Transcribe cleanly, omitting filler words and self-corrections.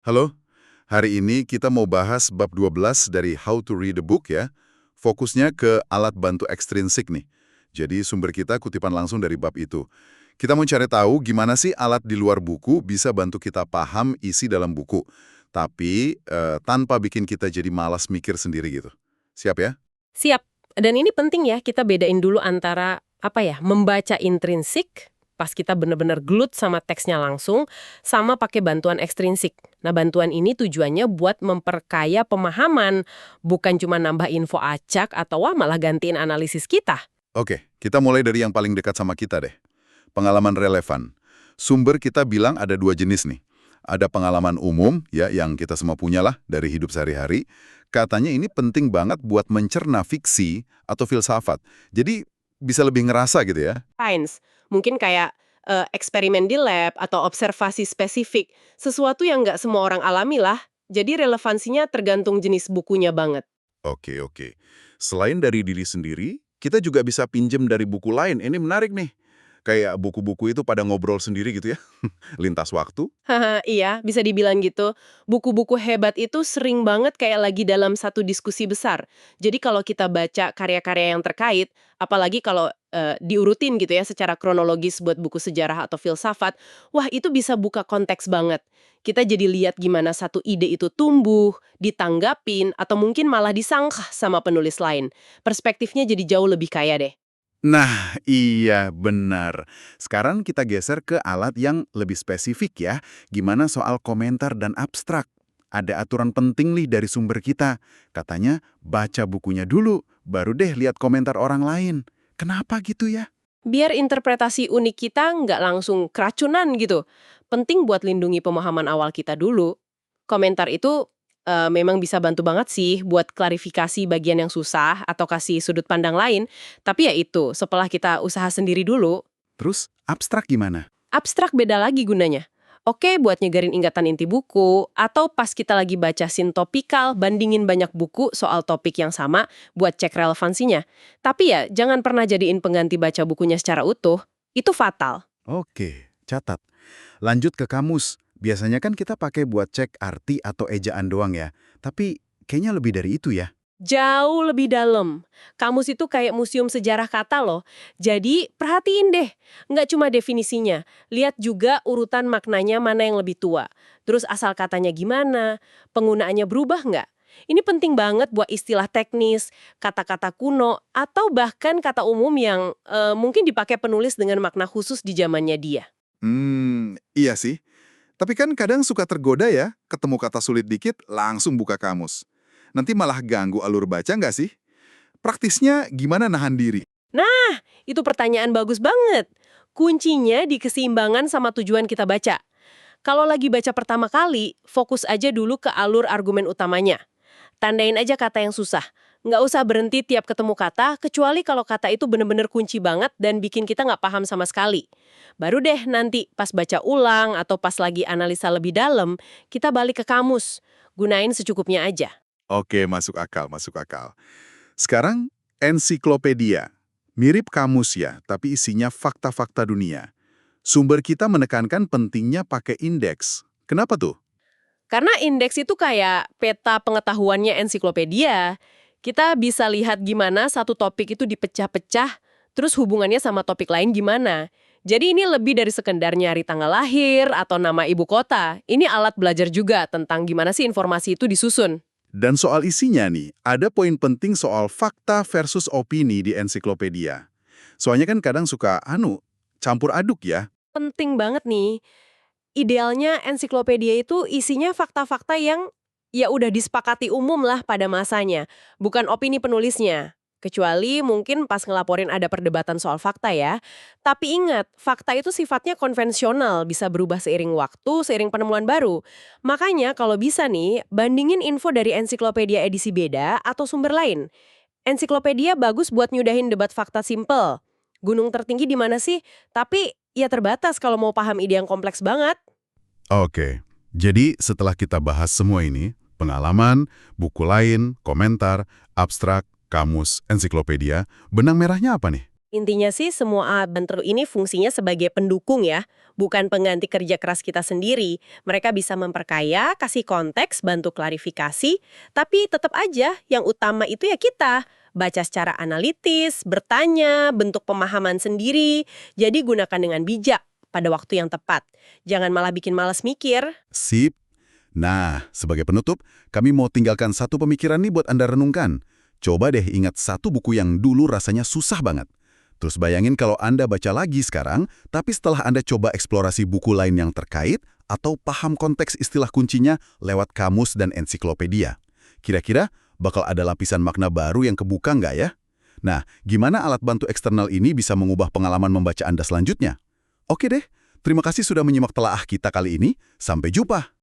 Halo, hari ini kita mau bahas bab 12 dari How to Read a Book ya. Fokusnya ke alat bantu ekstrinsik nih. Jadi sumber kita kutipan langsung dari bab itu. Kita mau cari tahu gimana sih alat di luar buku bisa bantu kita paham isi dalam buku. Tapi tanpa bikin kita jadi malas mikir sendiri gitu. Siap ya? Siap. Dan ini penting ya, kita bedain dulu antara, membaca intrinsik, pas kita benar-benar gelut sama teksnya langsung, sama pakai bantuan ekstrinsik. Nah, bantuan ini tujuannya buat memperkaya pemahaman, bukan cuma nambah info acak atau malah gantiin analisis kita. Oke, kita mulai dari yang paling dekat sama kita deh. Pengalaman relevan. Sumber kita bilang ada dua jenis nih. Ada pengalaman umum, ya, yang kita semua punya lah dari hidup sehari-hari. Katanya ini penting banget buat mencerna fiksi atau filsafat. Jadi bisa lebih ngerasa gitu ya. Sains, mungkin kayak eksperimen di lab atau observasi spesifik, sesuatu yang nggak semua orang alami lah, jadi relevansinya tergantung jenis bukunya banget. Oke, oke. Selain dari diri sendiri, kita juga bisa pinjem dari buku lain. Ini menarik nih. Kayak buku-buku itu pada ngobrol sendiri gitu ya. Lintas waktu. Haha, iya, bisa dibilang gitu. Buku-buku hebat itu sering banget kayak lagi dalam satu diskusi besar. Jadi kalau kita baca karya-karya yang terkait, apalagi kalau diurutin gitu ya secara kronologis buat buku sejarah atau filsafat, wah itu bisa buka konteks banget. Kita jadi lihat gimana satu ide itu tumbuh, ditanggapin, atau mungkin malah disangkah sama penulis lain. Perspektifnya jadi jauh lebih kaya deh. Nah, iya benar. Sekarang kita geser ke alat yang lebih spesifik ya. Gimana soal komentar dan abstrak? Ada aturan penting nih dari sumber kita. Katanya, baca bukunya dulu, baru deh lihat komentar orang lain. Kenapa gitu ya? Biar interpretasi unik kita nggak langsung keracunan gitu. Penting buat lindungi pemahaman awal kita dulu. Komentar itu memang bisa bantu banget sih buat klarifikasi bagian yang susah atau kasih sudut pandang lain. Tapi ya itu, setelah kita usaha sendiri dulu, Terus, abstrak gimana? abstrak beda lagi gunanya. Oke buat nyegarin ingatan inti buku, atau pas kita lagi baca scene topikal, bandingin banyak buku soal topik yang sama buat cek relevansinya. Tapi ya, jangan pernah jadiin pengganti baca bukunya secara utuh. Itu fatal. Oke, catat. Lanjut ke kamus. Biasanya kan kita pakai buat cek arti atau ejaan doang ya. Tapi kayaknya lebih dari itu ya. Jauh lebih dalam. Kamus itu kayak museum sejarah kata loh. Jadi perhatiin deh, nggak cuma definisinya. Lihat juga urutan maknanya mana yang lebih tua. Terus asal katanya gimana, penggunaannya berubah nggak? Ini penting banget buat istilah teknis, kata-kata kuno, atau bahkan kata umum yang mungkin dipakai penulis dengan makna khusus di zamannya dia. Iya sih. Tapi kan kadang suka tergoda ya, ketemu kata sulit dikit, langsung buka kamus. Nanti malah ganggu alur baca nggak sih? Praktisnya gimana nahan diri? Itu pertanyaan bagus banget. Kuncinya di keseimbangan sama tujuan kita baca. Kalau lagi baca pertama kali, fokus aja dulu ke alur argumen utamanya. Tandain aja kata yang susah. Nggak usah berhenti tiap ketemu kata, kecuali kalau kata itu bener-bener kunci banget dan bikin kita nggak paham sama sekali. Baru deh nanti pas baca ulang atau pas lagi analisa lebih dalam, kita balik ke kamus. Gunain secukupnya aja. Oke, masuk akal, masuk akal. Sekarang, ensiklopedia. Mirip kamus ya, tapi isinya fakta-fakta dunia. Sumber kita menekankan pentingnya pakai indeks. Kenapa tuh? Karena indeks itu kayak peta pengetahuannya ensiklopedia. Kita bisa lihat gimana satu topik itu dipecah-pecah, terus hubungannya sama topik lain gimana. Jadi ini lebih dari sekedar nyari tanggal lahir atau nama ibu kota. Ini alat belajar juga tentang gimana sih informasi itu disusun. Dan soal isinya nih, ada poin penting soal fakta versus opini di ensiklopedia. Soalnya kan kadang suka, campur aduk ya. Penting banget nih. Idealnya ensiklopedia itu isinya fakta-fakta yang ya udah disepakati umum lah pada masanya, bukan opini penulisnya. Kecuali mungkin pas ngelaporin ada perdebatan soal fakta ya. Tapi ingat, fakta itu sifatnya konvensional, bisa berubah seiring waktu, seiring penemuan baru. Makanya kalau bisa nih, bandingin info dari ensiklopedia edisi beda atau sumber lain. Ensiklopedia bagus buat nyudahin debat fakta simple. Gunung tertinggi di mana sih? Tapi ya terbatas kalau mau paham ide yang kompleks banget. Oke, jadi setelah kita bahas semua ini, pengalaman, buku lain, komentar, abstrak, kamus, ensiklopedia, benang merahnya apa nih? Intinya sih semua alat bantu ini fungsinya sebagai pendukung ya, bukan pengganti kerja keras kita sendiri. Mereka bisa memperkaya, kasih konteks, bantu klarifikasi, tapi tetap aja yang utama itu ya kita. Baca secara analitis, bertanya, bentuk pemahaman sendiri, jadi gunakan dengan bijak pada waktu yang tepat. Jangan malah bikin malas mikir. Sip. Nah, sebagai penutup, kami mau tinggalkan satu pemikiran nih buat Anda renungkan. Coba deh ingat satu buku yang dulu rasanya susah banget. Terus bayangin kalau Anda baca lagi sekarang, tapi setelah Anda coba eksplorasi buku lain yang terkait, atau paham konteks istilah kuncinya lewat kamus dan ensiklopedia. Kira-kira bakal ada lapisan makna baru yang kebuka nggak ya? Nah, gimana alat bantu eksternal ini bisa mengubah pengalaman membaca Anda selanjutnya? Oke deh, terima kasih sudah menyimak telaah kita kali ini. Sampai jumpa!